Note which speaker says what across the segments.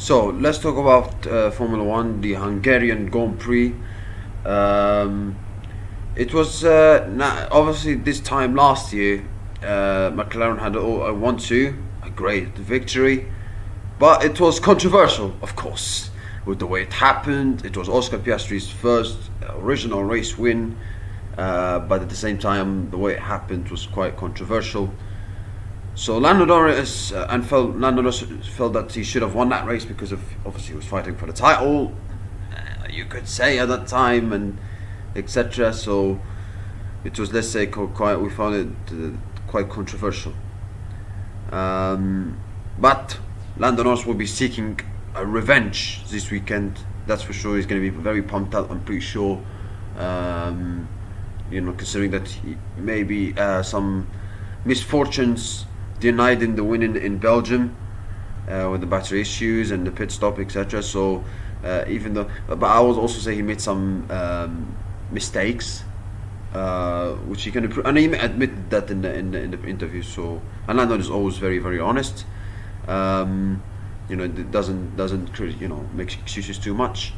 Speaker 1: So let's talk about Formula One, the Hungarian Grand Prix. Um, it was obviously this time last year. McLaren had a 1-2, a great victory, but it was controversial, of course, with the way it happened. It was Oscar Piastri's first original race win, but at the same time, the way it happened was quite controversial. So Lando Norris felt that he should have won that race because of obviously he was fighting for the title. You could say at that time and etc. So it was, let's say, quite, we found it quite controversial. But Lando Norris will be seeking a revenge this weekend. That's for sure. He's going to be very pumped up. I'm pretty sure. Considering that maybe some misfortunes denied in the win in Belgium with the battery issues and the pit stop, etc. So even though, but I would also say he made some mistakes, which he can improve, and he admitted that in the interview. So, and Landon is always very, very honest. Doesn't make excuses too much.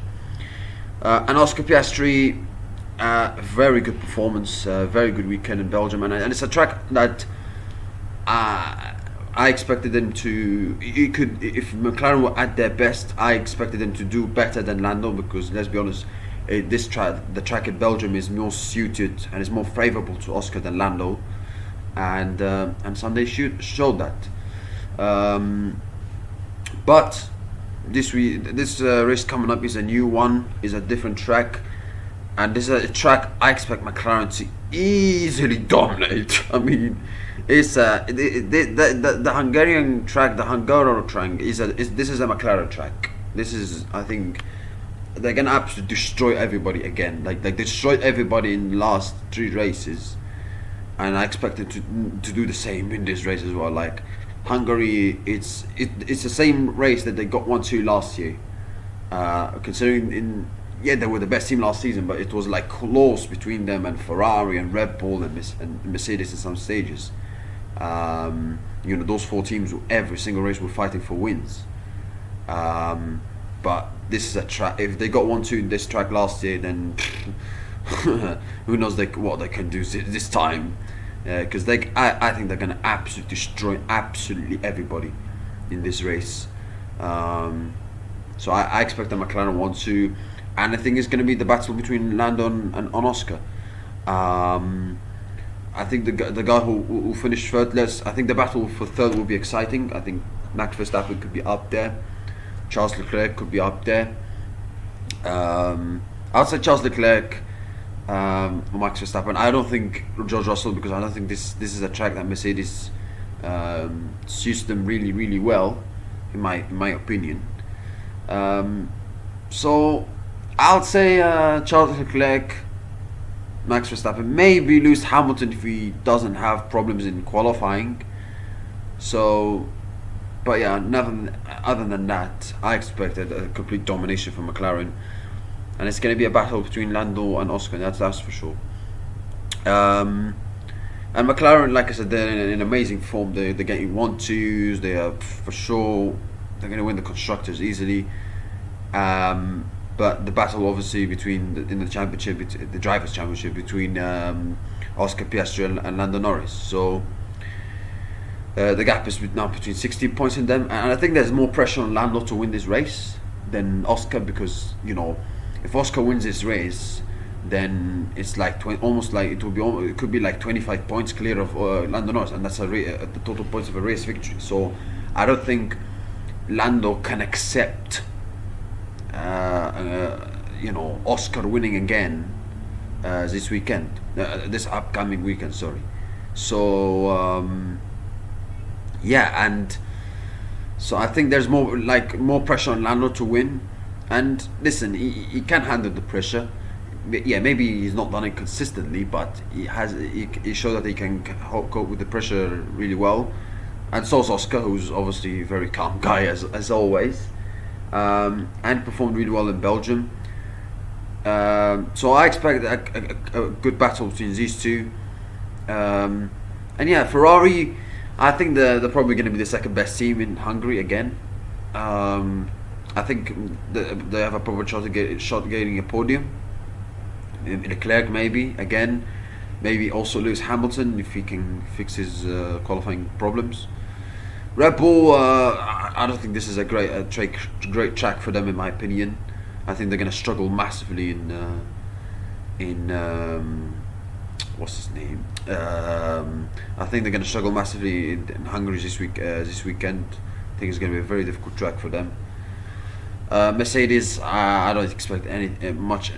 Speaker 1: And Oscar Piastri, very good performance, very good weekend in Belgium, and it's a track that I expected them to. He could, if McLaren were at their best, I expected them to do better than Lando, because let's be honest, the track in Belgium is more suited and is more favourable to Oscar than Lando, and Sunday showed that. But this race coming up is a new one, is a different track, and this is a track I expect McLaren to easily dominate. I mean, it's the Hungarian track, the Hungaroring track this is a McLaren track. This is, I think, they're gonna absolutely destroy everybody again. Like they destroyed everybody in the last 3 races, and I expect them to do the same in this race as well. Like Hungary, it's the same race that they got 1-2 last year. Considering they were the best team last season, but it was like close between them and Ferrari and Red Bull and Mercedes in some stages. Those 4 teams, every single race were fighting for wins. But this is a track. If they got 1-2 in this track last year, then who knows what they can do this time? Because I think they're gonna absolutely destroy absolutely everybody in this race. So I expect the McLaren 1-2, and I think it's gonna be the battle between Lando and Oscar. I think the guy who finished third, I think the battle for third will be exciting. I think Max Verstappen could be up there. Charles Leclerc could be up there. Outside Charles Leclerc, or Max Verstappen, I don't think George Russell, because I don't think this is a track that Mercedes suits them really, really well, in my opinion. So I'll say Charles Leclerc, Max Verstappen, maybe Lewis Hamilton if he doesn't have problems in qualifying. So, but yeah, other than that, I expected a complete domination from McLaren, and it's going to be a battle between Lando and Oscar. That's for sure. And McLaren, like I said, they're in amazing form. They're getting 1-2s. They are for sure. They're going to win the constructors easily. But the battle, obviously, in the championship, the drivers' championship, between Oscar Piastri and Lando Norris. So the gap is now between 16 points in them, and I think there's more pressure on Lando to win this race than Oscar, because if Oscar wins this race, then it's like it could be like 25 points clear of Lando Norris, and that's the total points of a race victory. So I don't think Lando can accept Oscar winning again this weekend, this upcoming weekend. Sorry. So and so I think there's more pressure on Lando to win. And listen, he can handle the pressure. Yeah, maybe he's not done it consistently, but he showed that he can cope with the pressure really well. And so is Oscar, who's obviously a very calm guy as always, and performed really well in Belgium. So I expect a good battle between these two. And yeah, Ferrari, I think they're probably going to be the second best team in Hungary again. I think they have a proper shot getting a podium. Leclerc maybe again, maybe also Lewis Hamilton if he can fix his qualifying problems. Red Bull, I don't think this is a great track for them in my opinion. I think they're going to struggle massively in what's his name? I think they're going to struggle massively in Hungary this weekend. I think it's going to be a very difficult track for them. Mercedes, I don't expect much.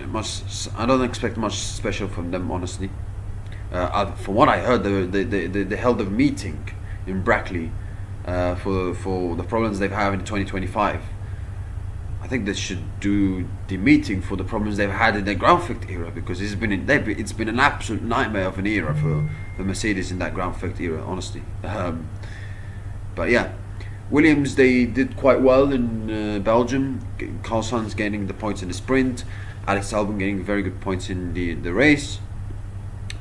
Speaker 1: I don't expect much special from them, honestly. From what I heard, they held a meeting in Brackley for the problems they've had in 2025. I think they should do the meeting for the problems they've had in their ground effect era, because it's been an absolute nightmare of an era for Mercedes in that ground effect era, honestly. But yeah, Williams, they did quite well in Belgium. Carlos Sainz gaining the points in the sprint, Alex Albon getting very good points in the race,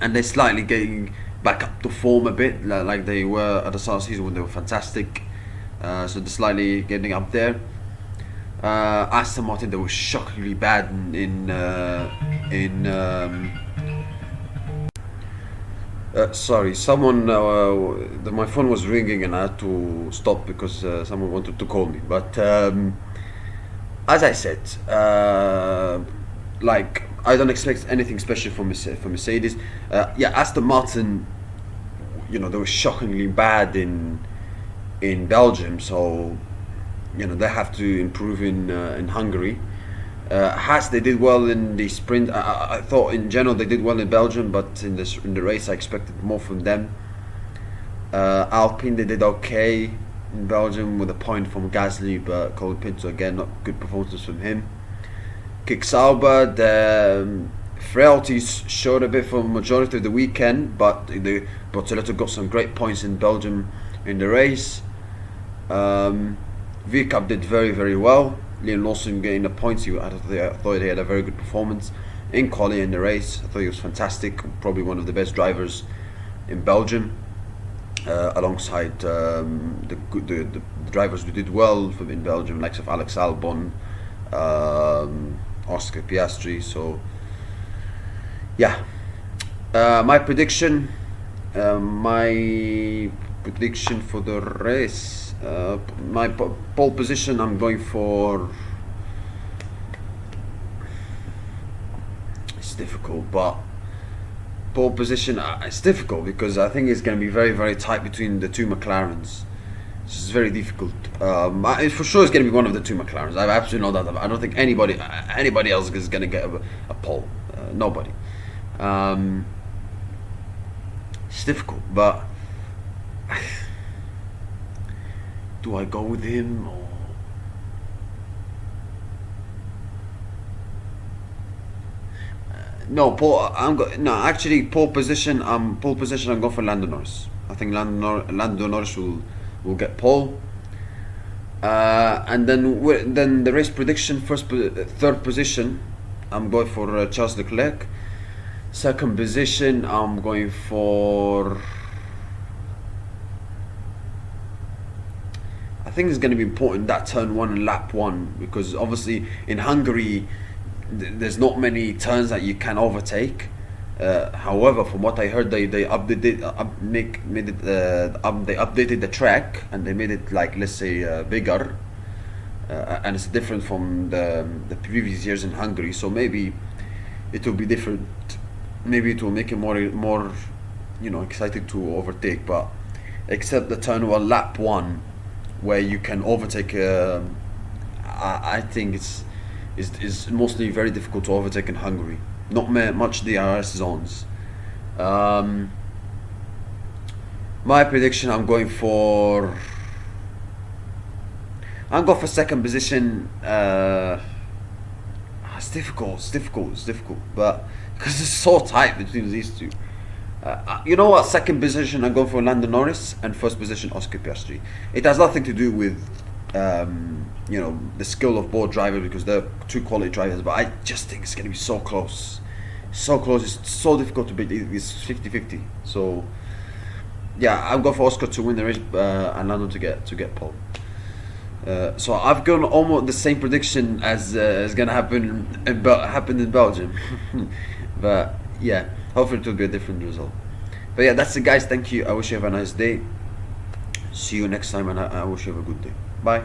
Speaker 1: and they're slightly getting back up to form a bit, like they were at the start of the season when they were fantastic. So they're slightly getting up there. Aston Martin, they were shockingly bad sorry, someone. My phone was ringing and I had to stop because someone wanted to call me. But as I said, like I don't expect anything special from Mercedes. Yeah, Aston Martin, they were shockingly bad in Belgium, so they have to improve in Hungary. Haas, they did well in the sprint. I thought in general they did well in Belgium, but in the race I expected more from them. Alpine, they did okay in Belgium with a point from Gasly, but Colin Pinto again, not good performances from him. Kick Sauber, the frailties showed a bit for majority of the weekend, but Bortoletto got some great points in Belgium in the race. VCAP did very, very well. Liam Lawson getting the points. I thought he had a very good performance in quali in the race. I thought he was fantastic. Probably one of the best drivers in Belgium, alongside the drivers who did well in Belgium, likes of Alex Albon, Oscar Piastri. So yeah, my prediction for the race. My pole position, I'm going for. It's difficult, but pole position, it's difficult because I think it's going to be very, very tight between the two McLarens. It's very difficult. For sure, it's going to be one of the two McLarens. I have absolutely no doubt. I don't think anybody else is going to get a pole. Nobody. It's difficult, but. Do I go with him or no? Actually, pole position. I'm going for Lando Norris. I think Lando Norris will get pole. And then the race prediction: third position, I'm going for Charles Leclerc. Second position, I'm going for. I think it's going to be important that turn 1 and lap 1, because obviously in Hungary there's not many turns that you can overtake. However, from what I heard, they updated the track and they made it, like, let's say bigger, and it's different from the previous years in Hungary. So maybe it will be different. Maybe it will make it more exciting to overtake. But except the turn 1 lap 1, where you can overtake, I think it's mostly very difficult to overtake in Hungary. Not much DRS zones. My prediction: I'm going for second position. It's difficult, but because it's so tight between these two. You know what? Second position, I'm going for Lando Norris, and first position, Oscar Piastri. It has nothing to do with the skill of both drivers, because they're two quality drivers. But I just think it's going to be so close. It's so difficult to beat. It's 50-50. So yeah, I'm going for Oscar to win the race and Lando to get pole. So I've got almost the same prediction as is gonna happen in Belgium, but yeah, hopefully it will be a different result. But yeah, that's it, guys. Thank you. I wish you have a nice day. See you next time, and I wish you have a good day. Bye.